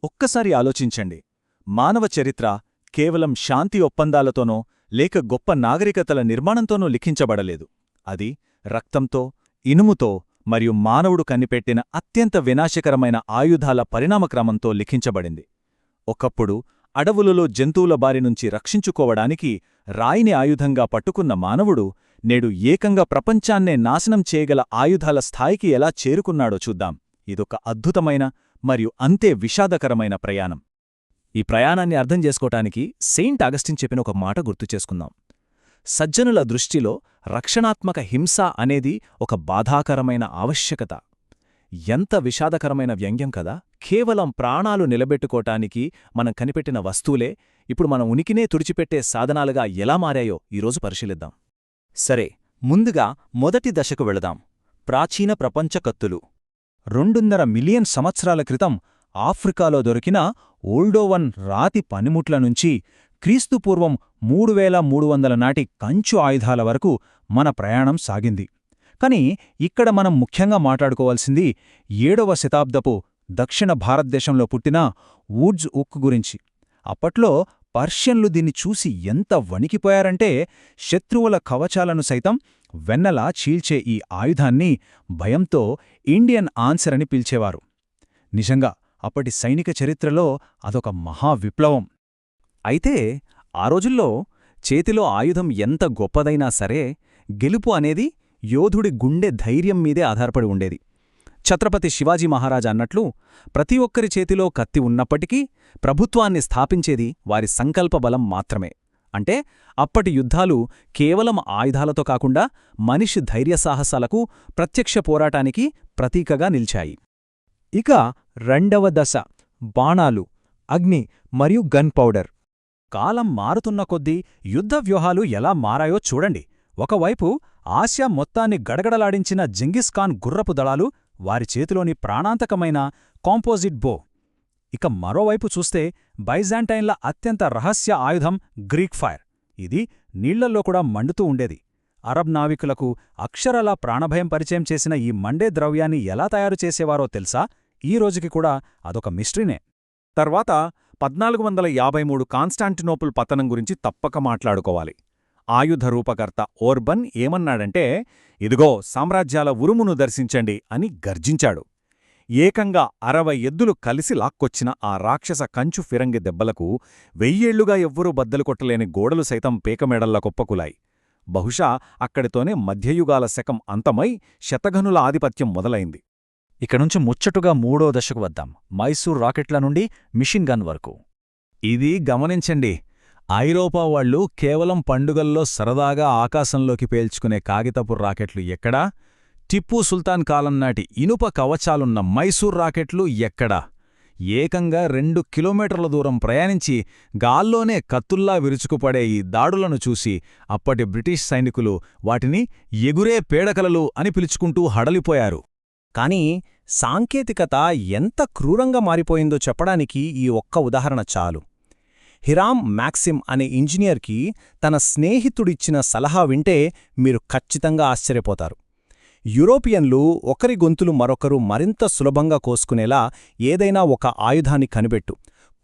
ఒక్కసారి ఆలోచించండి. మానవ చరిత్ర కేవలం శాంతి ఒప్పందాలతోనో లేక గొప్ప నాగరికతల నిర్మాణంతోనో లిఖించబడలేదు. అది రక్తంతో, ఇనుముతో మరియు మానవుడు కనిపెట్టిన అత్యంత వినాశకరమైన ఆయుధాల పరిణామక్రమంతో లిఖించబడింది. ఒకప్పుడు అడవులలో జంతువుల బారినుంచి రక్షించుకోవడానికి రాయిని ఆయుధంగా పట్టుకున్న మానవుడు నేడు ఏకంగా ప్రపంచాన్నే నాశనం చేయగల ఆయుధాల స్థాయికి ఎలా చేరుకున్నాడో చూద్దాం. ఇదొక అద్భుతమైన మరియు అంతే విషాదకరమైన ప్రయాణం. ఈ ప్రయాణాన్ని అర్థం చేసుకోటానికి సెయింట్ అగస్టిన్ చెప్పిన ఒక మాట గుర్తుచేసుకుందాం. సజ్జనుల దృష్టిలో రక్షణాత్మక హింస అనేది ఒక బాధాకరమైన ఆవశ్యకత. ఎంత విషాదకరమైన వ్యంగ్యం కదా! కేవలం ప్రాణాలు నిలబెట్టుకోటానికి మనం కనిపెట్టిన వస్తువులే ఇప్పుడు మన ఉనికినే తుడిచిపెట్టే సాధనాలుగా ఎలా మారాయో ఈరోజు పరిశీలిద్దాం. సరే, ముందుగా మొదటి దశకు వెళదాం. ప్రాచీన ప్రపంచ కత్తులు. 2.5 మిలియన్ సంవత్సరాల క్రితం ఆఫ్రికాలో దొరికిన ఓల్డోవన్ రాతి పనిముట్ల నుంచి క్రీస్తుపూర్వం 3300 నాటి కంచు ఆయుధాల వరకు మన ప్రయాణం సాగింది. కాని ఇక్కడ మనం ముఖ్యంగా మాట్లాడుకోవాల్సింది 7వ శతాబ్దపు దక్షిణ భారతదేశంలో పుట్టిన వుడ్స్ ఉక్కు గురించి. అప్పట్లో పర్షియన్లు దీన్ని చూసి ఎంత వణికిపోయారంటే శత్రువుల కవచాలను సైతం వెన్నలా చీల్చే ఈ ఆయుధాన్ని భయంతో ఇండియన్ ఆన్సర్ అని పిలిచేవారు. నిజంగా అప్పటి సైనిక చరిత్రలో అదొక మహావిప్లవం. అయితే ఆ రోజుల్లో చేతిలో ఆయుధం ఎంత గొప్పదైనా సరే గెలుపు అనేది యోధుడి గుండె ధైర్యం మీదే ఆధారపడి ఉండేది. ఛత్రపతి శివాజీ మహారాజ్ అన్నట్లు ప్రతి ఒక్కరి చేతిలో కత్తి ఉన్నప్పటికీ ప్రభుత్వాన్ని స్థాపించేది వారి సంకల్పబలం మాత్రమే. అంటే అప్పటి యుద్ధాలు కేవలం ఆయుధాలతో కాకుండా మనిషి ధైర్యసాహసాలకు, ప్రత్యక్ష పోరాటానికి ప్రతీకగా నిలిచాయి. ఇక రెండవ దశ బాణాలు, అగ్ని మరియు గన్ పౌడర్. కాలం మారుతున్న కొద్దీ యుద్ధ వ్యూహాలు ఎలా మారాయో చూడండి. ఒకవైపు ఆసియా మొత్తాన్ని గడగడలాడించిన జింగిస్ ఖాన్ గుర్రపు దళాలు, వారి చేతిలోని ప్రాణాంతకమైన కాంపోజిట్ బో. ఇక మరోవైపు చూస్తే బైజాంటైన్ల అత్యంత రహస్య ఆయుధం గ్రీక్ ఫైర్. ఇది నీళ్లల్లో కూడా మండుతూ ఉండేది. అరబ్ నావికులకు అక్షరాలా ప్రాణభయం పరిచయం చేసిన ఈ మండే ద్రవ్యాన్ని ఎలా తయారు చేసేవారో తెలుసా? ఈ రోజుకి కూడా అదొక మిస్టరీనే. తర్వాత 1453 కాన్స్టాంటినోపుల్ పతనం గురించి తప్పక మాట్లాడుకోవాలి. ఆయుధ రూపకర్త ఓర్బన్ ఏమన్నాడంటే, ఇదిగో సామ్రాజ్యాల ఉరుమును దర్శించండి అని గర్జించాడు. ఏకంగా 60 ఎద్దులు కలిసి లాక్కొచ్చిన ఆ రాక్షస కంచు ఫిరంగి దెబ్బలకు 1000 ఏళ్లుగా ఎవ్వరూ బద్దలు కొట్టలేని గోడలు సైతం పేకమేడల్లా కుప్పకులాయి. బహుశా అక్కడితోనే మధ్యయుగాల శకం అంతమై శతఘనుల ఆధిపత్యం మొదలైంది. ఇకనుంచి ముచ్చటుగా 3వ దశకు వద్దాం. మైసూర్ రాకెట్ల నుండి మిషన్ గన్ వరకు. ఇది గమనించండి. ఐరోపా వాళ్లు కేవలం పండుగల్లో సరదాగా ఆకాశంలోకి పేల్చుకునే కాగితపు రాకెట్లు ఎక్కడా? టిప్పూ సుల్తాన్ కాలం నాటి ఇనుప కవచాలున్న మైసూర్ రాకెట్లు ఎక్కడా? ఏకంగా 2 కిలోమీటర్ల దూరం ప్రయాణించి గాల్లోనే కత్తుల్లా విరుచుకుపడే ఈ దాడులను చూసి అప్పటి బ్రిటిష్ సైనికులు వాటిని ఎగురే పేడకలలు అని పిలుచుకుంటూ హడలిపోయారు. కానీ సాంకేతికత ఎంత క్రూరంగా మారిపోయిందో చెప్పడానికి ఈ ఒక్క ఉదాహరణ చాలు. హిరామ్ మ్యాక్సిమ్ అనే ఇంజనీర్కి తన స్నేహితుడిచ్చిన సలహా వింటే మీరు ఖచ్చితంగా ఆశ్చర్యపోతారు. యూరోపియన్లు ఒకరి గొంతులు మరొకరు మరింత సులభంగా కోసుకునేలా ఏదైనా ఒక ఆయుధాన్ని కనిపెట్టు,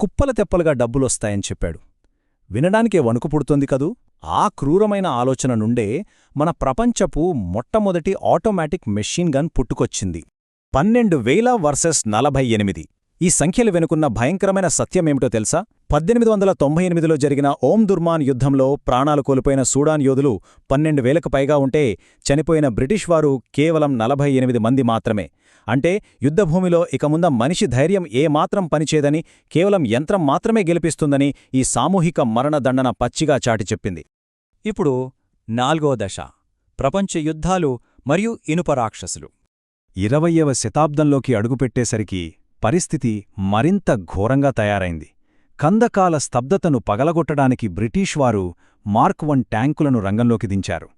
కుప్పల తెప్పలుగా డబ్బులొస్తాయని చెప్పాడు. వినడానికే వణుకు పుడుతోంది కదూ! ఆ క్రూరమైన ఆలోచన నుండే మన ప్రపంచపు మొట్టమొదటి ఆటోమేటిక్ మెషీన్ గన్ పుట్టుకొచ్చింది. 12,000 వర్సెస్ 48. ఈ సంఖ్యలు వెనుకున్న భయంకరమైన సత్యమేమిటో తెలుసా? 1898లో జరిగిన ఓం దుర్మాన్ యుద్ధంలో ప్రాణాలు కోల్పోయిన సూడాన్ యోధులు 12,000కు పైగా ఉంటే చనిపోయిన బ్రిటిష్ వారు కేవలం 48 మంది మాత్రమే. అంటే యుద్ధభూమిలో ఇక ముంద మనిషి ధైర్యం ఏమాత్రం పనిచేదని, కేవలం యంత్రం మాత్రమే గెలిపిస్తుందని ఈ సామూహిక మరణదండన పచ్చిగా చాటి చెప్పింది. ఇప్పుడు 4వ దశ ప్రపంచ యుద్ధాలు మరియు ఇనుప రాక్షసులు. 20వ శతాబ్దంలోకి అడుగుపెట్టేసరికి పరిస్థితి మరింత ఘోరంగా తయారైంది. కందకాల స్తబ్దతను పగలగొట్టడానికి బ్రిటీష్వారు మార్క్ 1 ట్యాంకులను రంగంలోకి దించారు.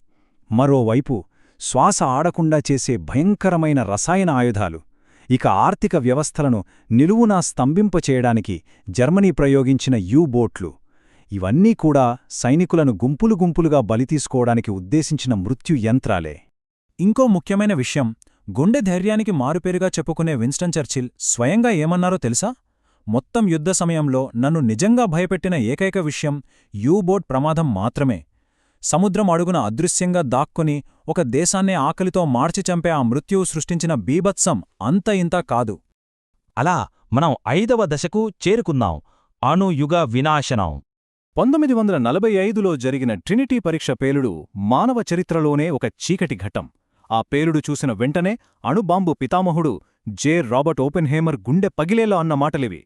మరోవైపు శ్వాస ఆడకుండా చేసే భయంకరమైన రసాయన ఆయుధాలు, ఇక ఆర్థిక వ్యవస్థలను నిలువునా స్తంభింపచేయడానికి జర్మనీ ప్రయోగించిన యూ-బోట్లు, ఇవన్నీ కూడా సైనికులను గుంపులు గుంపులుగా బలితీసుకోవడానికి ఉద్దేశించిన మృత్యు యంత్రాలే. ఇంకో ముఖ్యమైన విషయం, గుండె ధైర్యానికి మారుపేరుగా చెప్పుకునే విన్స్టన్ చర్చిల్ స్వయంగా ఏమన్నారో తెలుసా? మొత్తం యుద్ధ సమయంలో నన్ను నిజంగా భయపెట్టిన ఏకైక విషయం యూ-బోట్ ప్రమాదం మాత్రమే. సముద్రం అడుగున అదృశ్యంగా దాక్కుని ఒక దేశాన్నే ఆకలితో మార్చి చంపే ఆ మృత్యువు సృష్టించిన బీభత్సం అంత ఇంతా కాదు. అలా మనం 5వ దశకు చేరుకున్నాం, అణుయుగ వినాశనం. 1945లో జరిగిన ట్రినిటీ పరీక్ష పేలుడు మానవ చరిత్రలోనే ఒక చీకటి ఘట్టం. ఆ పేలుడు చూసిన వెంటనే అణుబాంబు పితామహుడు జే. రాబర్ట్ ఓపెన్హేమర్ గుండె పగిలేలా అన్న మాటలివి.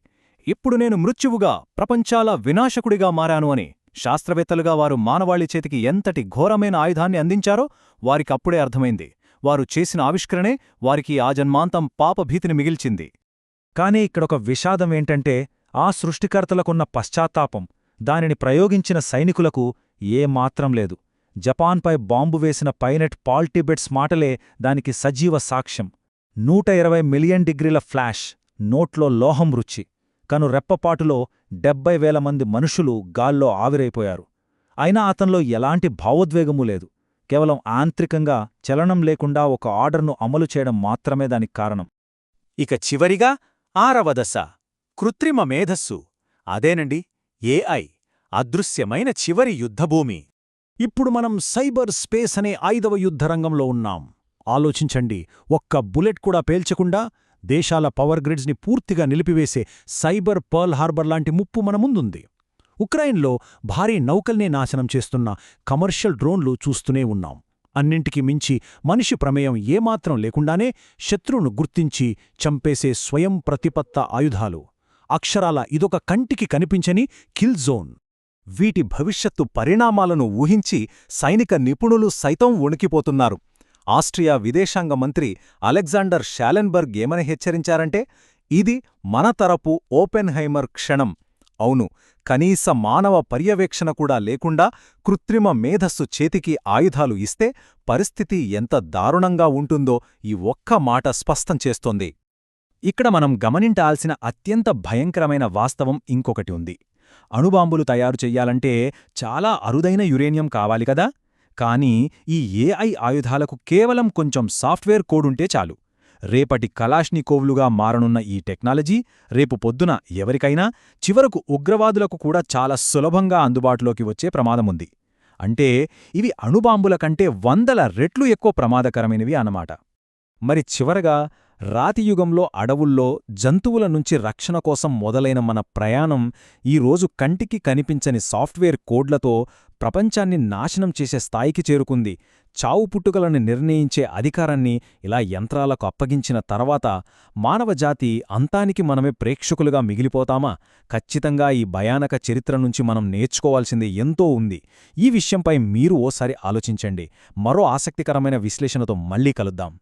ఇప్పుడు నేను మృత్యువుగా, ప్రపంచాల వినాశకుడిగా మారాను అని. శాస్త్రవేత్తలుగా వారు మానవాళి చేతికి ఎంతటి ఘోరమైన ఆయుధాన్ని అందించారో వారికప్పుడే అర్థమైంది. వారు చేసిన ఆవిష్కరణే వారికి ఆజన్మాంతం పాపభీతిని మిగిల్చింది. కాని ఇక్కడొక విషాదమేంటంటే, ఆ సృష్టికర్తలకున్న పశ్చాత్తాపం దానిని ప్రయోగించిన సైనికులకు ఏమాత్రం లేదు. జపాన్పై బాంబు వేసిన పైలట్ పాల్ టిబెట్స్ మాటలే దానికి సజీవ సాక్ష్యం. 120 మిలియన్ డిగ్రీల ఫ్లాష్, నోట్లో లోహం రుచి, కను రెప్పపాటులో 70,000 మంది మనుషులు గాల్లో ఆవిరైపోయారు. అయినా అతనిలో ఎలాంటి భావోద్వేగమూ లేదు. కేవలం యాంత్రికంగా చలనం లేకుండా ఒక ఆర్డర్ను అమలు చేయడం మాత్రమే దానికి కారణం. ఇక చివరిగా 6వ దశ, కృత్రిమ మేధస్సు. అదేనండి ఏఐ, అదృశ్యమైన చివరి యుద్ధభూమి. ఇప్పుడు మనం సైబర్ స్పేస్ అనే 5వ యుద్ధరంగంలో ఉన్నాం. ఆలోచించండి, ఒక్క బుల్లెట్ కూడా పేల్చకుండా దేశాల పవర్ గ్రిడ్స్ని పూర్తిగా నిలిపివేసే సైబర్ పర్ల్ హార్బర్ లాంటి ముప్పు మన ముందుంది. ఉక్రెయిన్లో భారీ నౌకల్నే నాశనం చేస్తున్న కమర్షియల్ డ్రోన్లు చూస్తూనే ఉన్నాం. అన్నింటికీ మించి మనిషి ప్రమేయం ఏమాత్రం లేకుండానే శత్రువును గుర్తించి చంపేసే స్వయం ప్రతిపత్త ఆయుధాలు. అక్షరాల ఇదొక కంటికి కనిపించని కిల్ జోన్. వీటి భవిష్యత్తు పరిణామాలను ఊహించి సైనిక నిపుణులు సైతం వణికిపోతున్నారు. ఆస్ట్రియా విదేశాంగ మంత్రి అలెగ్జాండర్ షాలెన్బర్గ్ ఏమని హెచ్చరించారంటే, ఇది మన తరపు ఓపెన్హైమర్ క్షణం. అవును, కనీస మానవ పర్యవేక్షణ కూడా లేకుండా కృత్రిమ మేధస్సు చేతికి ఆయుధాలు ఇస్తే పరిస్థితి ఎంత దారుణంగా ఉంటుందో ఈ ఒక్క మాట స్పష్టం చేస్తోంది. ఇక్కడ మనం గమనించాల్సిన అత్యంత భయంకరమైన వాస్తవం ఇంకొకటి ఉంది. అణుబాంబులు తయారు చెయ్యాలంటే చాలా అరుదైన యురేనియం కావాలి కదా. కానీ ఈ ఏఐ ఆయుధాలకు కేవలం కొంచెం సాఫ్ట్వేర్ కోడుంటే చాలు. రేపటి కలాష్నికోవ్లుగా మారనున్న ఈ టెక్నాలజీ రేపు పొద్దున ఎవరికైనా, చివరకు ఉగ్రవాదులకు కూడా చాలా సులభంగా అందుబాటులోకి వచ్చే ప్రమాదముంది. అంటే ఇవి అణుబాంబుల కంటే 100 రెట్లు ఎక్కువ ప్రమాదకరమైనవి అన్నమాట. మరి చివరగా, రాతియుగంలో అడవుల్లో జంతువుల నుంచి రక్షణ కోసం మొదలైన మన ప్రయాణం ఈరోజు కంటికి కనిపించని సాఫ్ట్వేర్ కోడ్లతో ప్రపంచాన్ని నాశనం చేసే స్థాయికి చేరుకుంది. చావు పుట్టుకలను నిర్ణయించే అధికారాన్ని ఇలా యంత్రాలకు అప్పగించిన తర్వాత మానవజాతి అంతానికి మనమే ప్రేక్షకులుగా మిగిలిపోతామా? ఖచ్చితంగా ఈ భయానక చరిత్ర నుంచి మనం నేర్చుకోవాల్సింది ఎంతో ఉంది. ఈ విషయంపై మీరు ఓసారి ఆలోచించండి. మరో ఆసక్తికరమైన విశ్లేషణతో మళ్ళీ కలుద్దాం.